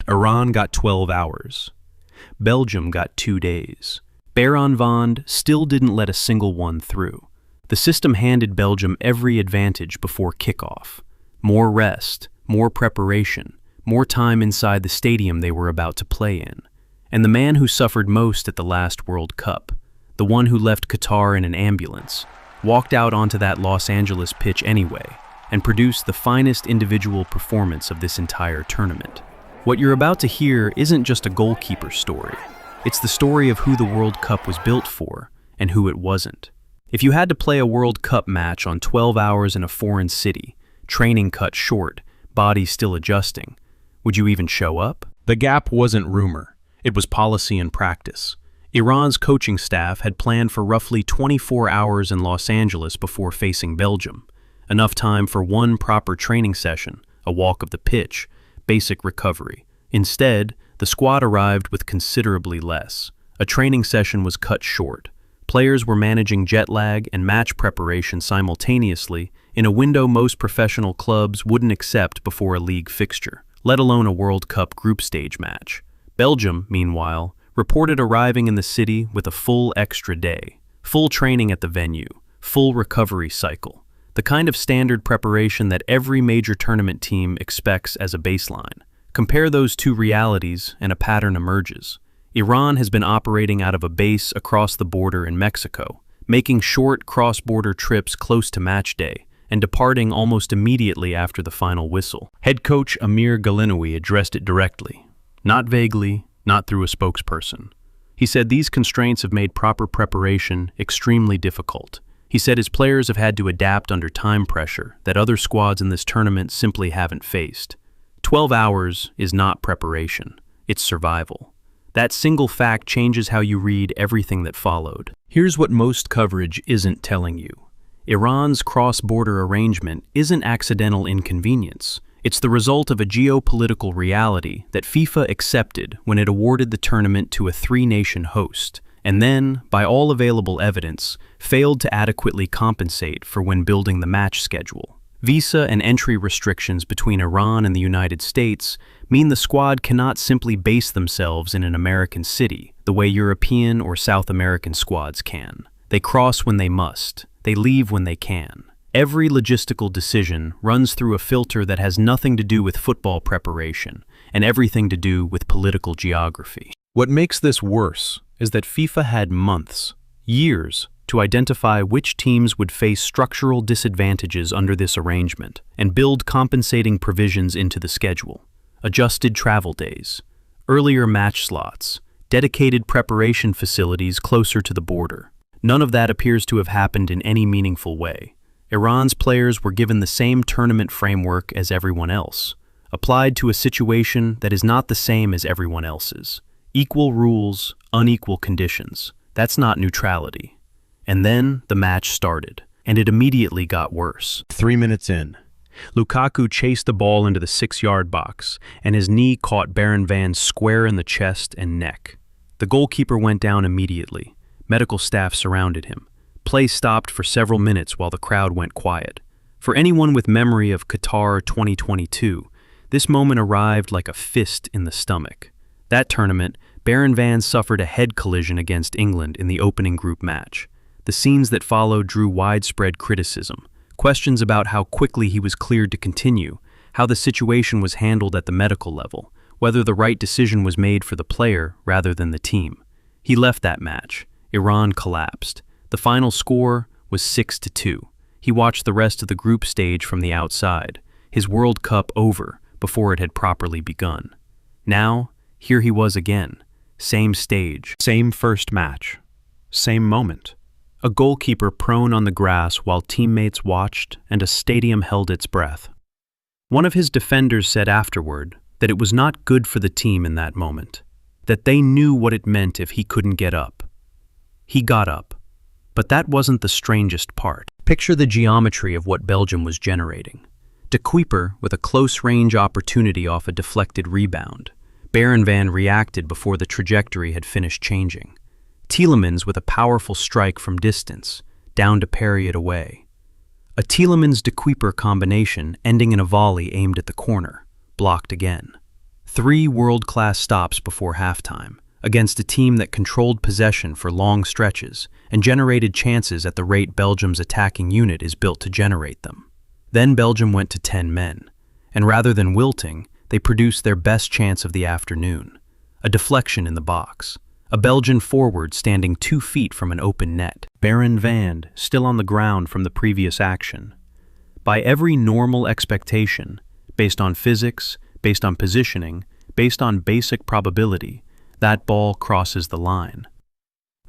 Iran got 12 hours. Belgium got 2 days. Beiranvand still didn't let a single one through. The system handed Belgium every advantage before kickoff. More rest, more preparation, more time inside the stadium they were about to play in. And the man who suffered most at the last World Cup, the one who left Qatar in an ambulance, walked out onto that Los Angeles pitch anyway and produced the finest individual performance of this entire tournament. What you're about to hear isn't just a goalkeeper story. It's the story of who the World Cup was built for and who it wasn't. If you had to play a World Cup match on 12 hours in a foreign city, training cut short, body still adjusting, would you even show up? The gap wasn't rumor. It was policy and practice. Iran's coaching staff had planned for roughly 24 hours in Los Angeles before facing Belgium. Enough time for one proper training session, a walk of the pitch, basic recovery. Instead, the squad arrived with considerably less. A training session was cut short. Players were managing jet lag and match preparation simultaneously in a window most professional clubs wouldn't accept before a league fixture, let alone a World Cup group stage match. Belgium, meanwhile, reported arriving in the city with a full extra day, full training at the venue, full recovery cycle, the kind of standard preparation that every major tournament team expects as a baseline. Compare those two realities and a pattern emerges. Iran has been operating out of a base across the border in Mexico, making short cross-border trips close to match day and departing almost immediately after the final whistle. Head coach Amir Galinoui addressed it directly, not vaguely, not through a spokesperson. He said these constraints have made proper preparation extremely difficult. He said his players have had to adapt under time pressure that other squads in this tournament simply haven't faced. 12 hours is not preparation, it's survival. That single fact changes how you read everything that followed. Here's what most coverage isn't telling you. Iran's cross-border arrangement isn't accidental inconvenience. It's the result of a geopolitical reality that FIFA accepted when it awarded the tournament to a three-nation host, and then, by all available evidence, failed to adequately compensate for when building the match schedule. Visa and entry restrictions between Iran and the United States mean the squad cannot simply base themselves in an American city the way European or South American squads can. They cross when they must. They leave when they can. Every logistical decision runs through a filter that has nothing to do with football preparation and everything to do with political geography. What makes this worse is that FIFA had months, years, to identify which teams would face structural disadvantages under this arrangement and build compensating provisions into the schedule. Adjusted travel days, earlier match slots, dedicated preparation facilities closer to the border. None of that appears to have happened in any meaningful way. Iran's players were given the same tournament framework as everyone else, applied to a situation that is not the same as everyone else's. Equal rules, unequal conditions. That's not neutrality. And then the match started, and it immediately got worse. 3 minutes in, Lukaku chased the ball into the 6-yard box, and his knee caught Beiranvand square in the chest and neck. The goalkeeper went down immediately. Medical staff surrounded him. Play stopped for several minutes while the crowd went quiet. For anyone with memory of Qatar 2022, this moment arrived like a fist in the stomach. That tournament, Beiranvand suffered a head collision against England in the opening group match. The scenes that followed drew widespread criticism. Questions about how quickly he was cleared to continue, how the situation was handled at the medical level, whether the right decision was made for the player rather than the team. He left that match. Iran collapsed. The final score was 6-2. He watched the rest of the group stage from the outside, his World Cup over before it had properly begun. Now, here he was again. Same stage, same first match, same moment. A goalkeeper prone on the grass while teammates watched and a stadium held its breath. One of his defenders said afterward that it was not good for the team in that moment, that they knew what it meant if he couldn't get up. He got up. But that wasn't the strangest part. Picture the geometry of what Belgium was generating. Goalkeeper with a close-range opportunity off a deflected rebound. Beiranvand reacted before the trajectory had finished changing. Tielemans with a powerful strike from distance, down to parry it away. A Tielemans-Goalkeeper combination ending in a volley aimed at the corner, blocked again. 3 world-class stops before halftime, against a team that controlled possession for long stretches and generated chances at the rate Belgium's attacking unit is built to generate them. Then Belgium went to 10 men, and rather than wilting, they produced their best chance of the afternoon. A deflection in the box. A Belgian forward standing 2 feet from an open net. Beiranvand still on the ground from the previous action. By every normal expectation, based on physics, based on positioning, based on basic probability, that ball crosses the line.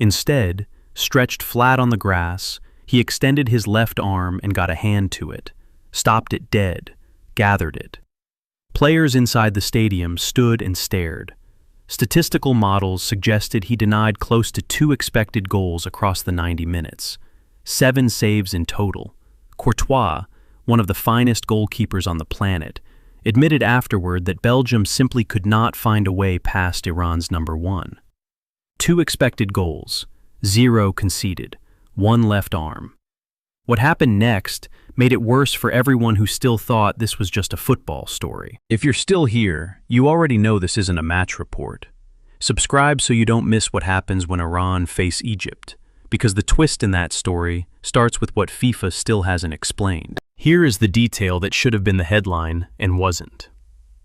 Instead, stretched flat on the grass, he extended his left arm and got a hand to it, stopped it dead, gathered it. Players inside the stadium stood and stared. Statistical models suggested he denied close to 2 expected goals across the 90 minutes. 7 saves in total. Courtois, one of the finest goalkeepers on the planet, admitted afterward that Belgium simply could not find a way past Iran's number 1. 2 expected goals, 0 conceded, 1 left arm. What happened next made it worse for everyone who still thought this was just a football story. If you're still here, you already know this isn't a match report. Subscribe so you don't miss what happens when Iran face Egypt, because the twist in that story starts with what FIFA still hasn't explained. Here is the detail that should have been the headline and wasn't.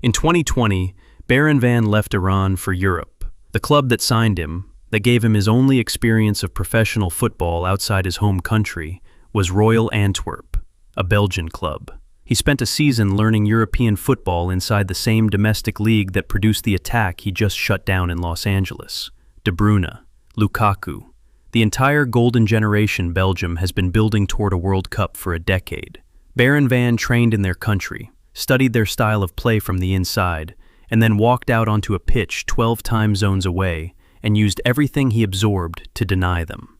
In 2020, Beiranvand left Iran for Europe. The club that signed him, that gave him his only experience of professional football outside his home country, was Royal Antwerp, a Belgian club. He spent a season learning European football inside the same domestic league that produced the attack he just shut down in Los Angeles. De Bruyne, Lukaku. The entire golden generation Belgium has been building toward a World Cup for a decade. Beiranvand trained in their country, studied their style of play from the inside, and then walked out onto a pitch 12 time zones away and used everything he absorbed to deny them.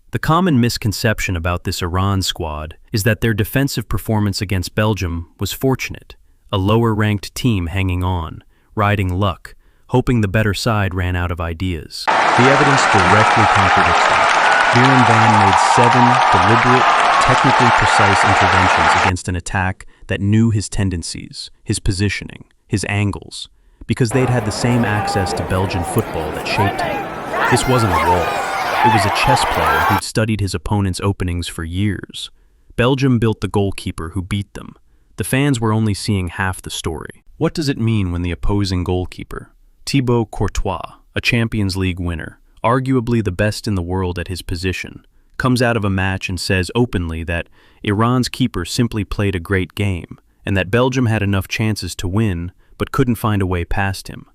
The common misconception about this Iran squad is that their defensive performance against Belgium was fortunate, a lower-ranked team hanging on, riding luck, hoping the better side ran out of ideas. The evidence directly contradicts that. Beiranvand made 7 deliberate, technically precise interventions against an attack that knew his tendencies, his positioning, his angles, because they'd had the same access to Belgian football that shaped him. This wasn't a wall. It was a chess player who'd studied his opponent's openings for years. Belgium built the goalkeeper who beat them. The fans were only seeing half the story. What does it mean when the opposing goalkeeper, Thibaut Courtois, a Champions League winner, arguably the best in the world at his position, comes out of a match and says openly that Iran's keeper simply played a great game and that Belgium had enough chances to win but couldn't find a way past him?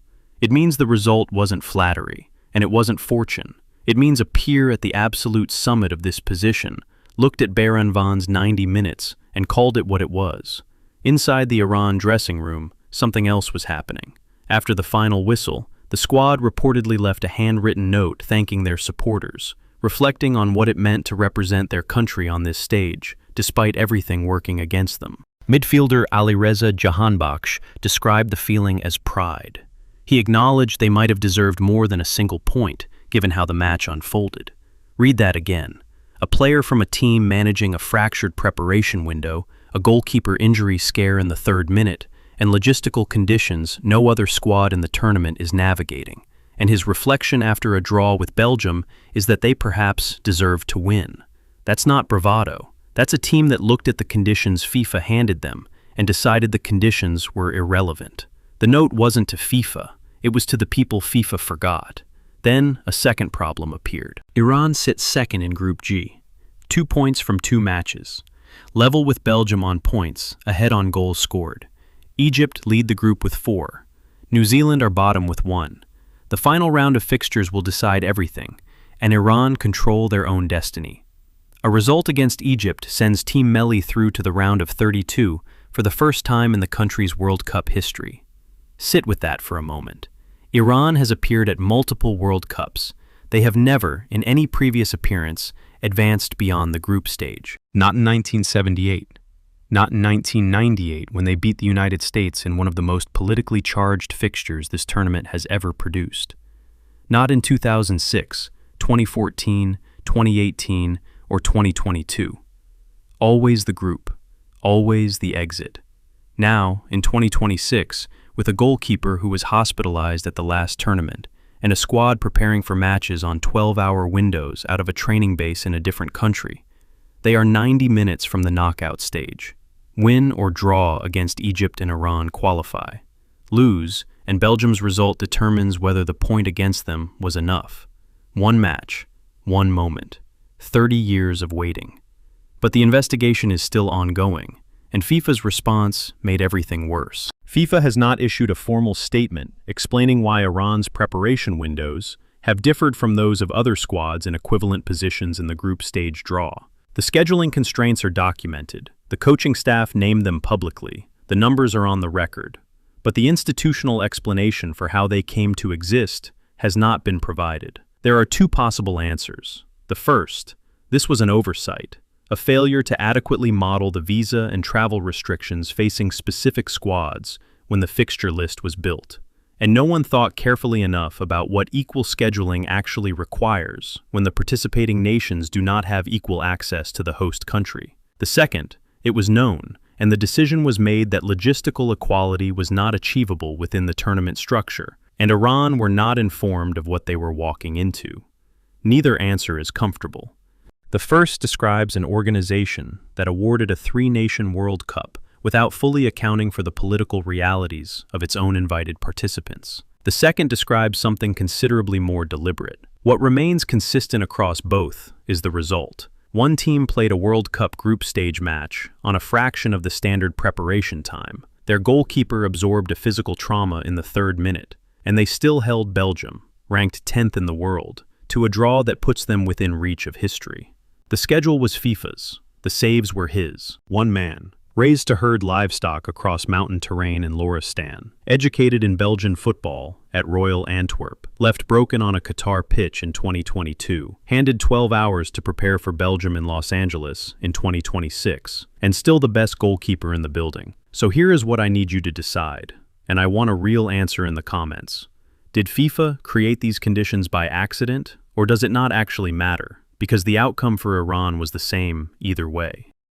It means the result wasn't flattery, and it wasn't fortune. It means a peer at the absolute summit of this position looked at Beiranvand's 90 minutes and called it what it was. Inside the Iran dressing room, something else was happening. After the final whistle, the squad reportedly left a handwritten note thanking their supporters, reflecting on what it meant to represent their country on this stage, despite everything working against them. Midfielder Alireza Beiranvand described the feeling as pride. He acknowledged they might have deserved more than a single point, given how the match unfolded. Read that again. A player from a team managing a fractured preparation window, a goalkeeper injury scare in the 3rd minute, and logistical conditions no other squad in the tournament is navigating. And his reflection after a draw with Belgium is that they perhaps deserve to win. That's not bravado. That's a team that looked at the conditions FIFA handed them and decided the conditions were irrelevant. The note wasn't to FIFA. It was to the people FIFA forgot. Then, a second problem appeared. Iran sits second in Group G, 2 points from 2 matches. Level with Belgium on points, ahead on goals scored. Egypt lead the group with 4. New Zealand are bottom with 1. The final round of fixtures will decide everything, and Iran control their own destiny. A result against Egypt sends Team Melli through to the round of 32 for the first time in the country's World Cup history. Sit with that for a moment. Iran has appeared at multiple World Cups. They have never, in any previous appearance, advanced beyond the group stage. Not in 1978. Not in 1998, when they beat the United States in one of the most politically charged fixtures this tournament has ever produced. Not in 2006, 2014, 2018, or 2022. Always the group. Always the exit. Now, in 2026, with a goalkeeper who was hospitalized at the last tournament, and a squad preparing for matches on 12-hour windows out of a training base in a different country. They are 90 minutes from the knockout stage. Win or draw against Egypt and Iran qualify. Lose, and Belgium's result determines whether the point against them was enough. One match, one moment, 30 years of waiting. But the investigation is still ongoing, and FIFA's response made everything worse. FIFA has not issued a formal statement explaining why Iran's preparation windows have differed from those of other squads in equivalent positions in the group stage draw. The scheduling constraints are documented, the coaching staff named them publicly, the numbers are on the record, but the institutional explanation for how they came to exist has not been provided. There are two possible answers. The first, this was an oversight, a failure to adequately model the visa and travel restrictions facing specific squads when the fixture list was built. And no one thought carefully enough about what equal scheduling actually requires when the participating nations do not have equal access to the host country. The second, it was known, and the decision was made that logistical equality was not achievable within the tournament structure, and Iran were not informed of what they were walking into. Neither answer is comfortable. The first describes an organization that awarded a three-nation World Cup without fully accounting for the political realities of its own invited participants. The second describes something considerably more deliberate. What remains consistent across both is the result. One team played a World Cup group stage match on a fraction of the standard preparation time. Their goalkeeper absorbed a physical trauma in the 3rd minute, and they still held Belgium, ranked 10th in the world, to a draw that puts them within reach of history. The schedule was FIFA's. The saves were his. One man, raised to herd livestock across mountain terrain in Loristan, educated in Belgian football at Royal Antwerp, left broken on a Qatar pitch in 2022, handed 12 hours to prepare for Belgium in Los Angeles in 2026, and still the best goalkeeper in the building. So here is what I need you to decide, and I want a real answer in the comments. Did FIFA create these conditions by accident, or does it not actually matter? Because the outcome for Iran was the same either way.